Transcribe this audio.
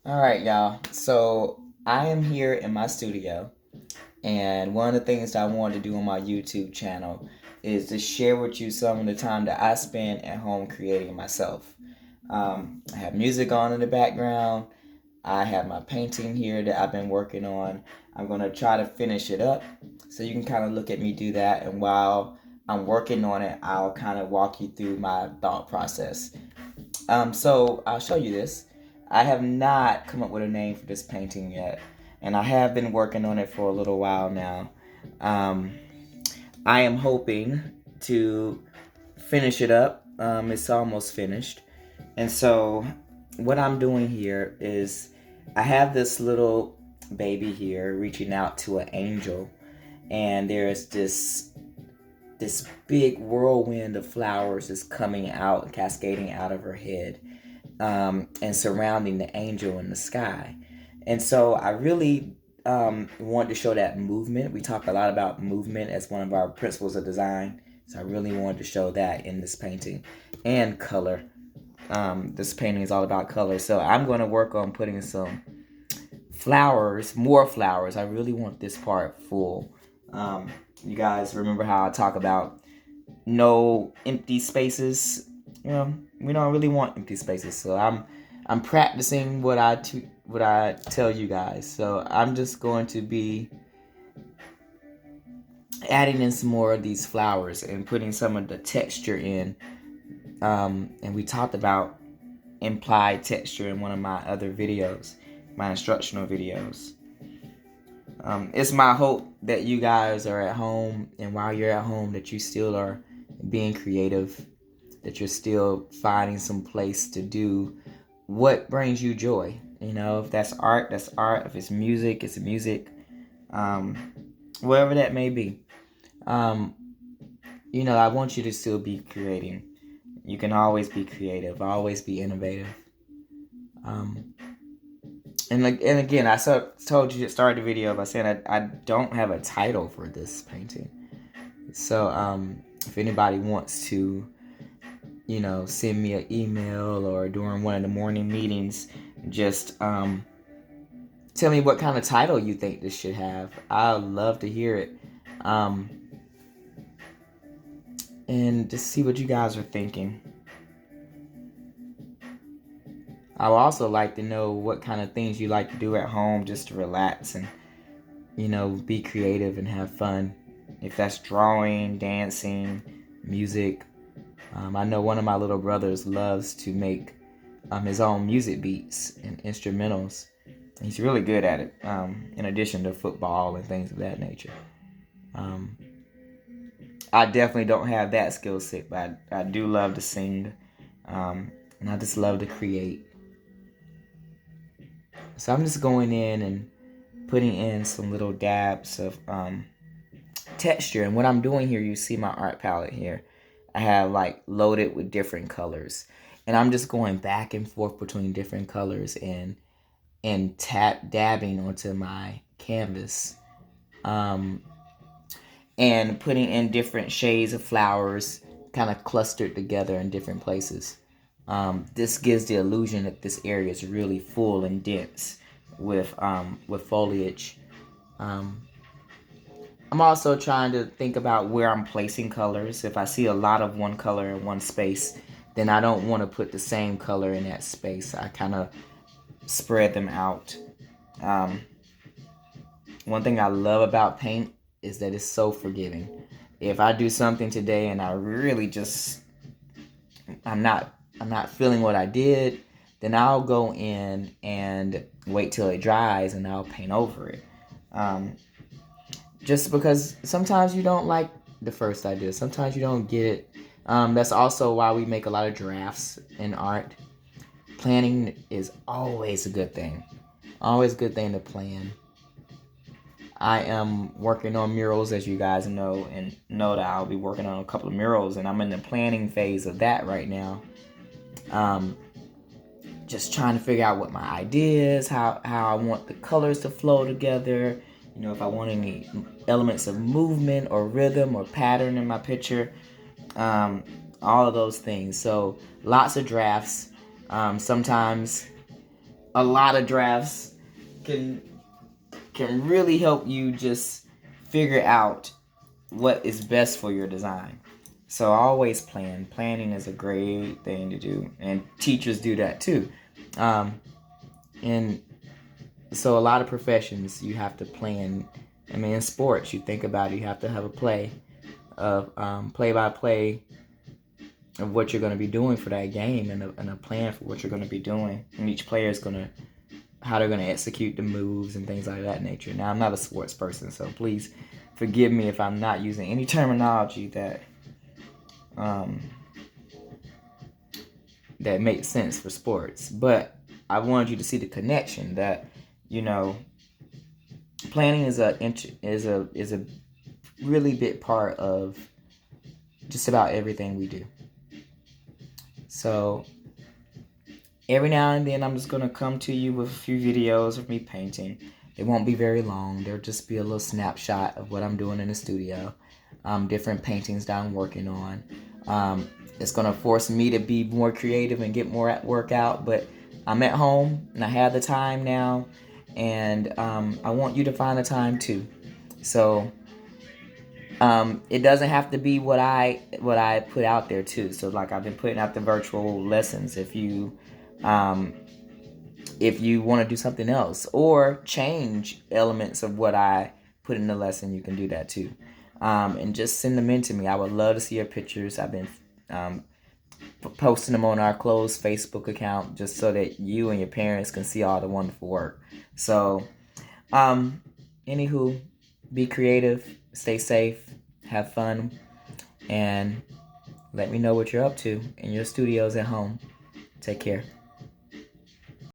All right, y'all. So I am here in my studio, and one of the things that I wanted to do on my YouTube channel is to share with you some of the time that I spend at home creating myself. I have music on in the background. I have my painting here that I've been working on. I'm going to try to finish it up so you can kind of look at me do that. And while I'm working on it, I'll kind of walk you through my thought process. So I'll show you this. I have not come up with a name for this painting yet, and I have been working on it for a little while now. Um, I am hoping to finish it up. It's almost finished, and so what I'm doing here is I have this little baby here reaching out to an angel, and there's this big whirlwind of flowers is coming out, cascading out of her head, and surrounding the angel in the sky. And so I really wanted to show that movement. We talk a lot about movement as one of our principles of design. So I really wanted to show that in this painting and color. This painting is all about color. So I'm going to work on putting some flowers, more flowers. I really want this part full. You guys remember how I talk about no empty spaces? Well, we don't really want empty spaces. So I'm practicing what I tell you guys. So I'm just going to be adding in some more of these flowers and putting some of the texture in. And we talked about implied texture in one of my other videos, my instructional videos. It's my hope that you guys are at home, and while you're at home, that you still are being creative, that you're still finding some place to do what brings you joy. You know, if that's art, that's art. If it's music, it's music. Um, Whatever that may be. Um, I want you to still be creating. You can always be creative, always be innovative. Um, and again, told you to start the video by saying I don't have a title for this painting. So if anybody wants to, send me an email or during one of the morning meetings, just tell me what kind of title you think this should have. I'd love to hear it. Um, and just see what you guys are thinking. I would also like to know what kind of things you like to do at home just to relax and, be creative and have fun. If that's drawing, dancing, music. I know one of my little brothers loves to make his own music beats and instrumentals. He's really good at it, in addition to football and things of that nature. Um, I definitely don't have that skill set, but I do love to sing, and I just love to create. So I'm just going in and putting in some little dabs of texture. And what I'm doing here, you see my art palette here. I have like loaded with different colors. And I'm just going back and forth between different colors and dabbing onto my canvas. Um, and putting in different shades of flowers kind of clustered together in different places. This gives the illusion that this area is really full and dense with foliage. Um, I'm also trying to think about where I'm placing colors. If I see a lot of one color in one space, then I don't want to put the same color in that space. I kind of spread them out. Um, One thing I love about paint is that it's so forgiving. If I do something today and I really just I'm not feeling what I did, then I'll go in and wait till it dries and I'll paint over it. Um, just because sometimes you don't like the first idea, sometimes you don't get it. That's also why we make a lot of drafts in art. Planning is always a good thing. Always a good thing to plan. I am working on murals, as you guys know, and know that I'll be working on a couple of murals, and I'm in the planning phase of that right now. Um, just trying to figure out what my idea is, how I want the colors to flow together. If I want any elements of movement or rhythm or pattern in my picture, um, all of those things. So lots of drafts. Sometimes a lot of drafts can really help you just figure out what is best for your design. So always plan. Planning is a great thing to do, and teachers do that too. Um, and so a lot of professions you have to plan. I mean, in sports, you think about it, you have to have a play by play of what you're going to be doing for that game, and a plan for what you're going to be doing. And each player is going to, how they're going to execute the moves and things like that nature. Now, I'm not a sports person, so please forgive me if I'm not using any terminology um, that makes sense for sports. But I wanted you to see the connection that, you know, planning is a really big part of just about everything we do. So every now and then I'm just going to come to you with a few videos of me painting. They won't be very long. They'll just be a little snapshot of what I'm doing in the studio. Different paintings that I'm working on. It's going to force me to be more creative and get more at work out. But I'm at home and I have the time now. And I want you to find the time too. So it doesn't have to be what I put out there too. So like I've been putting out the virtual lessons. If you want to do something else or change elements of what I put in the lesson, you can do that too. And just send them in to me. I would love to see your pictures. I've been posting them on our closed Facebook account just so that you and your parents can see all the wonderful work. So, anywho, be creative, stay safe, have fun, and let me know what you're up to in your studios at home. Take care.